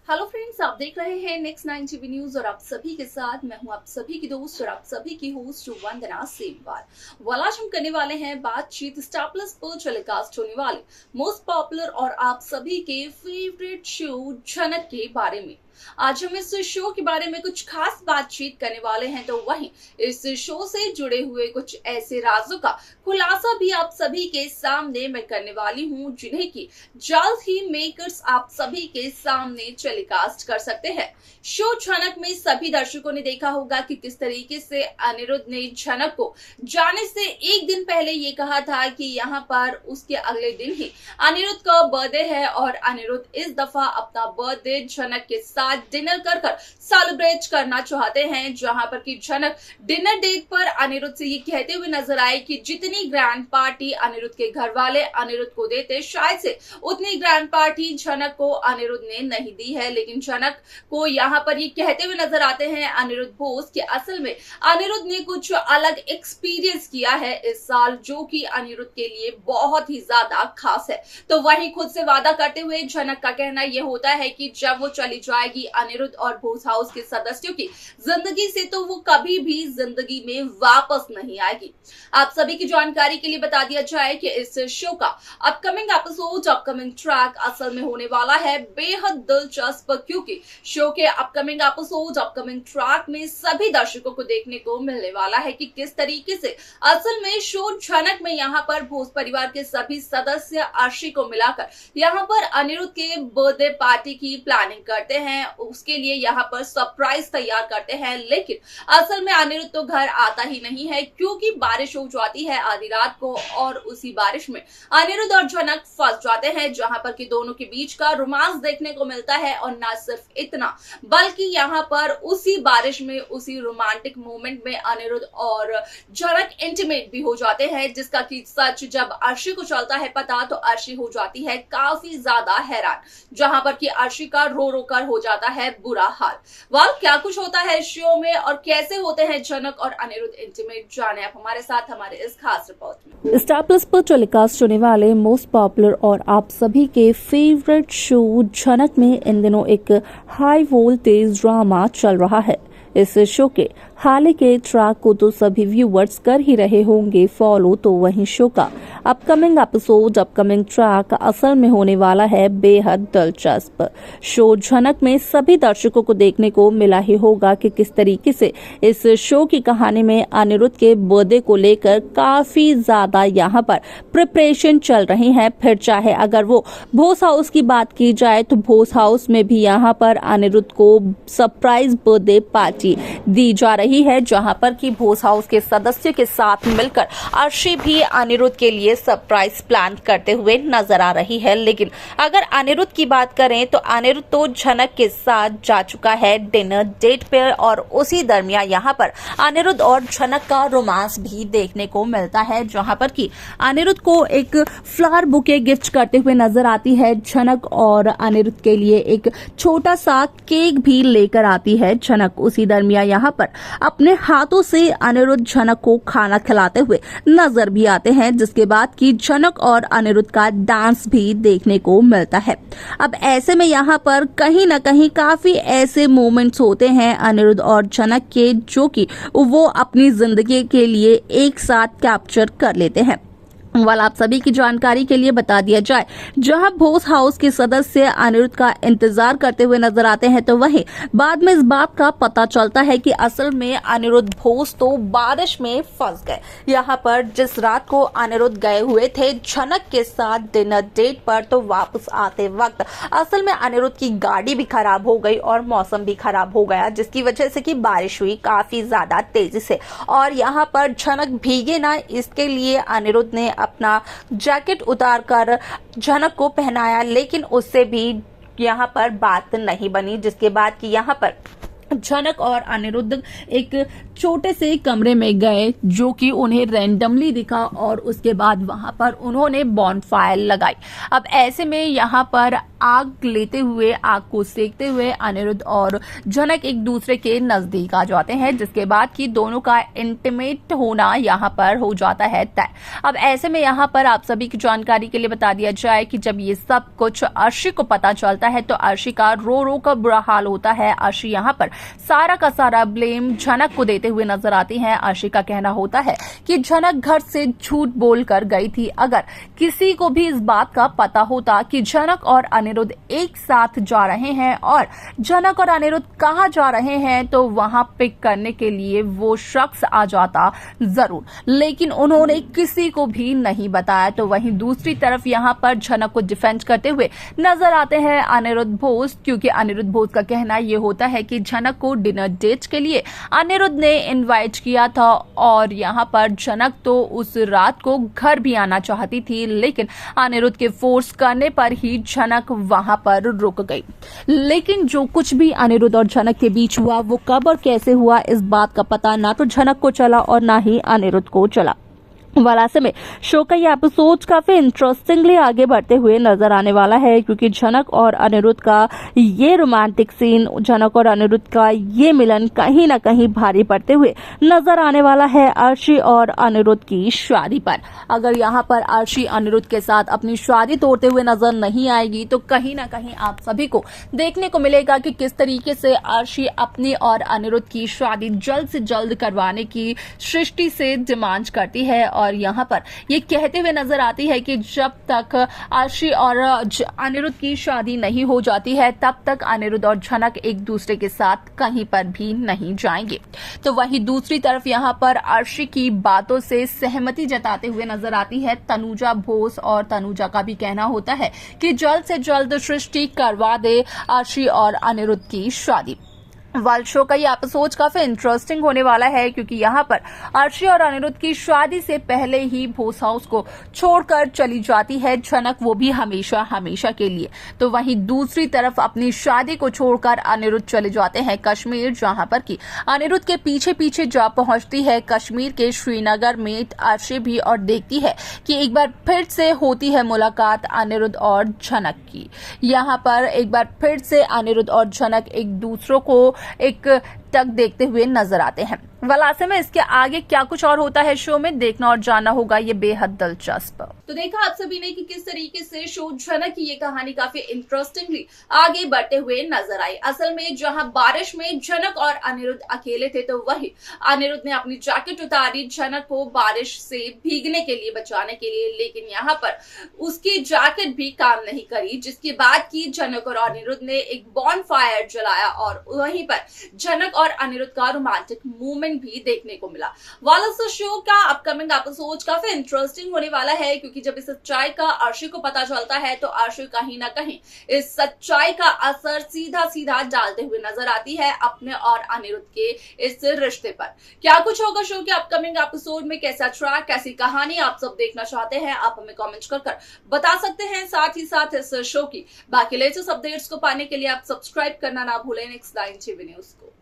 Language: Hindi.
हेलो फ्रेंड्स, आप देख रहे हैं नेक्स्ट 9 टीवी न्यूज और आप सभी के साथ मैं हूं आप सभी की दोस्त और आप सभी की होस्ट वंदना सेमवार। आज हम करने वाले हैं बातचीत स्टार प्लस पर टेलीकास्ट होने वाले मोस्ट पॉपुलर और आप सभी के फेवरेट शो झनक के बारे में। आज हम इस शो के बारे में कुछ खास बातचीत करने वाले हैं, तो वहीं इस शो से जुड़े हुए कुछ ऐसे राजों का खुलासा भी आप सभी के सामने मैं करने वाली हूं, जिन्हें की जल्द ही मेकर्स आप सभी के सामने टेलीकास्ट कर सकते हैं। शो झनक में सभी दर्शकों ने देखा होगा कि किस तरीके से अनिरुद्ध ने झनक को जाने से एक दिन पहले ये कहा था कि यहाँ पर उसके अगले दिन ही अनिरुद्ध का बर्थडे है और अनिरुद्ध इस दफा अपना बर्थडे झनक के साथ डिनर कर सेलिब्रेट करना चाहते हैं, जहां पर कि झनक डिनर डेट पर अनिरुद्ध से ये कहते हुए नजर आए कि जितनी ग्रैंड पार्टी अनिरुद्ध के घर वाले अनिरुद्ध को देते, शायद से उतनी ग्रैंड पार्टी झनक को अनिरुद्ध ने नहीं दी है। लेकिन झनक को यहाँ पर ये कहते हुए नजर आते हैं अनिरुद्ध बोस कि असल में अनिरुद्ध ने कुछ अलग एक्सपीरियंस किया है इस साल, जो कि अनिरुद्ध के लिए बहुत ही ज्यादा खास है। तो वहीं खुद से वादा करते हुए झनक का कहना यह होता है कि जब वो चली जाएगी अनिरुद्ध और बोस हाउस के सदस्यों की जिंदगी से, तो वो कभी भी जिंदगी में वापस नहीं आएगी। आप सभी की जानकारी के लिए बता दिया जाए कि इस शो का अपकमिंग एपिसोड, अपकमिंग ट्रैक असल में होने वाला है बेहद दिलचस्प, क्योंकि शो के अपकमिंग एपिसोड, अपकमिंग ट्रैक में सभी दर्शकों को देखने को मिलने वाला है कि किस तरीके से असल में शो झनक में यहाँ पर भोज परिवार के सभी सदस्य अर्शी को मिलाकर यहाँ पर अनिरुद्ध के बर्थडे पार्टी की प्लानिंग करते हैं, उसके लिए यहाँ पर सरप्राइज तैयार करते हैं। लेकिन असल में अनिरुद्ध तो घर आता ही नहीं है, क्योंकि बारिश हो जाती है आधी रात को और उसी बारिश में अनिरुद्ध और झनक फंस जाते हैं, जहां पर कि दोनों के बीच का रोमांस देखने को मिलता है। और न सिर्फ इतना, बल्कि यहाँ पर उसी बारिश में, उसी रोमांटिक मोमेंट में अनिरुद्ध और झनक इंटीमेट भी हो जाते हैं, जिसका कि सच जब अर्शी को चलता है पता, तो अर्शी हो जाती है काफी ज्यादा हैरान, जहां पर कि अर्शी का रो रो कर हो जाता है बुरा हाल। क्या कुछ होता है शो में और कैसे होते हैं झनक और अनिरुद्ध इंटीमेट, जाने आप हमारे साथ हमारे इस खास रिपोर्ट में। स्टार प्लस पर टेलीकास्ट होने वाले मोस्ट पॉपुलर और आप सभी के फेवरेट शो झनक में इन दिनों एक हाई वोल्टेज ड्रामा चल रहा है। इस शो के हाल के ट्रैक को तो सभी व्यूअर्स कर ही रहे होंगे फॉलो, तो वहीं शो का अपकमिंग एपिसोड, अपकमिंग ट्रैक असल में होने वाला है बेहद दिलचस्प। शो झनक में सभी दर्शकों को देखने को मिला ही होगा कि किस तरीके से इस शो की कहानी में अनिरुद्ध के बर्थडे को लेकर काफी ज्यादा यहाँ पर प्रिपरेशन चल रही है। फिर चाहे अगर वो भोज हाउस की बात की जाए, तो भोज हाउस में भी यहाँ पर अनिरुद्ध को सरप्राइज बर्थडे पार्टी दी जा रही है, जहां पर कि भोज हाउस के सदस्यों के साथ मिलकर अर्शी भी अनिरुद्ध के लिए सरप्राइज प्लान करते हुए नजर आ रही है। लेकिन अगर अनिरुद्ध की बात करें, तो अनिरुद्ध तो झनक के साथ जा चुका है डिनर डेट पर और उसी दरमियान यहाँ पर अनिरुद्ध और झनक का रोमांस भी देखने को मिलता है, जहां पर कि अनिरुद्ध को एक फ्लावर बुके गिफ्ट करते हुए नजर आती है झनक, और अनिरुद्ध के लिए एक छोटा सा केक भी लेकर आती है झनक। उसी दरमियान यहाँ पर अपने हाथों से अनिरुद्ध झनक को खाना खिलाते हुए नजर भी आते हैं, जिसके बाद की झनक और अनिरुद्ध का डांस भी देखने को मिलता है। अब ऐसे में यहाँ पर कहीं न कहीं काफी ऐसे मोमेंट्स होते हैं अनिरुद्ध और झनक के, जो कि वो अपनी जिंदगी के लिए एक साथ कैप्चर कर लेते हैं। आप सभी की जानकारी के लिए बता दिया जाए, जहां भोज हाउस के सदस्य अनिरुद्ध का इंतजार करते हुए नजर आते हैं, तो वहीं बाद में इस बात का पता चलता है कि असल में अनिरुद्ध भोज तो बारिश में फंस गए। यहां पर जिस रात को अनिरुद्ध गए हुए थे झनक के साथ डिनर डेट पर, तो वापस आते वक्त असल में अनिरुद्ध की गाड़ी भी खराब हो गई और मौसम भी खराब हो गया, जिसकी वजह से कि बारिश हुई काफी ज्यादा तेजी से और यहाँ पर झनक भीगे ना, इसके लिए अनिरुद्ध ने अपना जैकेट उतार कर झनक को पहनाया, लेकिन उससे भी यहाँ पर बात नहीं बनी, जिसके बाद कि यहाँ पर झनक और अनिरुद्ध एक छोटे से कमरे में गए जो कि उन्हें रैंडमली दिखा और उसके बाद वहां पर उन्होंने बॉनफायर लगाई। अब ऐसे में यहाँ पर आग लेते हुए, आग को सेकते हुए अनिरुद्ध और झनक एक दूसरे के नजदीक आ जाते हैं, जिसके बाद कि दोनों का इंटीमेट होना यहाँ पर हो जाता है तय। अब ऐसे में यहाँ पर आप सभी की जानकारी के लिए बता दिया जाए कि जब ये सब कुछ अर्शी को पता चलता है तो अर्शी का रो रो कर बुरा हाल होता है। अर्शी यहाँ पर सारा का सारा ब्लेम झनक को देते हुए नजर आती है। अर्शी का कहना होता है कि झनक घर से झूठ बोलकर गई थी। अगर किसी को भी इस बात का पता होता कि झनक और अनिरुद्ध एक साथ जा रहे हैं और झनक और अनिरुद्ध कहां जा रहे हैं तो वहां पिक करने के लिए वो शख्स आ जाता जरूर, लेकिन उन्होंने किसी को भी नहीं बताया। तो वहीं दूसरी तरफ यहां पर झनक को डिफेंड करते हुए नजर आते हैं अनिरुद्ध बोस, क्योंकि अनिरुद्ध बोस का कहना यह होता है कि झनक को डिनर डेट के लिए अनिरुद्ध ने इनवाइट किया था और यहां पर झनक तो उस रात को घर भी आना चाहती थी, लेकिन अनिरुद्ध के फोर्स करने पर ही झनक वहां पर रुक गई। लेकिन जो कुछ भी अनिरुद्ध और झनक के बीच हुआ वो कब और कैसे हुआ, इस बात का पता ना तो झनक को चला और ना ही अनिरुद्ध को चला। ऐसे में शो का ये एपिसोड काफी इंटरेस्टिंगली आगे बढ़ते हुए नजर आने वाला है, क्योंकि झनक और अनिरुद्ध का ये रोमांटिक सीन, झनक और अनिरुद्ध का ये मिलन कहीं ना कहीं भारी पड़ते हुए नजर आने वाला है अर्शी और अनिरुद्ध की शादी पर। अगर यहाँ पर अर्शी अनिरुद्ध के साथ अपनी शादी तोड़ते हुए नजर नहीं आएगी तो कहीं ना कहीं आप सभी को देखने को मिलेगा कि किस तरीके से अर्शी अपनी और अनिरुद्ध की शादी जल्द से जल्द करवाने की सृष्टि से डिमांड करती है और यहाँ पर ये कहते हुए नजर आती है कि जब तक अर्शी और अनिरुद्ध की शादी नहीं हो जाती है तब तक अनिरुद्ध और झनक एक दूसरे के साथ कहीं पर भी नहीं जाएंगे। तो वहीं दूसरी तरफ यहाँ पर अर्शी की बातों से सहमति जताते हुए नजर आती है तनुजा बोस, और तनुजा का भी कहना होता है कि जल्द से जल्द सृष्टि करवा दे अर्शी और अनिरुद्ध की शादी। वाल शो का ये एपिसोड काफी इंटरेस्टिंग होने वाला है, क्योंकि यहाँ पर अर्शी और अनिरुद्ध की शादी से पहले ही बोस हाउस को छोड़कर चली जाती है झनक, वो भी हमेशा हमेशा के लिए। तो वहीं दूसरी तरफ अपनी शादी को छोड़कर अनिरुद्ध चले जाते हैं कश्मीर, जहां पर कि अनिरुद्ध के पीछे पीछे जा पहुंचती है कश्मीर के श्रीनगर में अर्शी भी, और देखती है कि एक बार फिर से होती है मुलाकात अनिरुद्ध और झनक की। यहाँ पर एक बार फिर से अनिरुद्ध और झनक एक दूसरों को एक टक देखते हुए नजर आते हैं। ऐसे में इसके आगे क्या कुछ और होता है शो में, देखना और जानना होगा, ये बेहद दिलचस्प। तो देखा आप सभी ने कि किस तरीके से शो झनक की ये कहानी काफी इंटरेस्टिंगली आगे बढ़ते हुए नजर आई। असल में जहां बारिश में झनक और अनिरुद्ध अकेले थे, तो वही अनिरुद्ध ने अपनी जैकेट उतारी झनक को बारिश से भीगने के लिए, बचाने के लिए, लेकिन यहाँ पर उसकी जैकेट भी काम नहीं करी, जिसके बाद की झनक और अनिरुद्ध ने एक बॉनफायर जलाया और वहीं पर झनक और अनिरुद्ध का रोमांटिक मूवमेंट भी देखने को मिला। शो का अपकमिंग एपिसोड काफी इंटरेस्टिंग होने वाला है, क्योंकि जब इस सच्चाई का अर्शी को पता चलता है तो अर्शी कहीं ना कहीं इस सच्चाई का असर सीधा सीधा डालते हुए नजर आती है अपने और अनिरुद्ध के इस रिश्ते पर। क्या कुछ होगा शो के अपकमिंग एपिसोड में, कैसा ट्रैक, कैसी कहानी आप सब देखना चाहते हैं, आप हमें कमेंट कर बता सकते हैं। साथ ही साथ इस शो की बाकी लेटेस्ट अपडेट्स को पाने के लिए आप सब्सक्राइब करना ना भूलें नेक्स्ट 9 टीवी न्यूज को।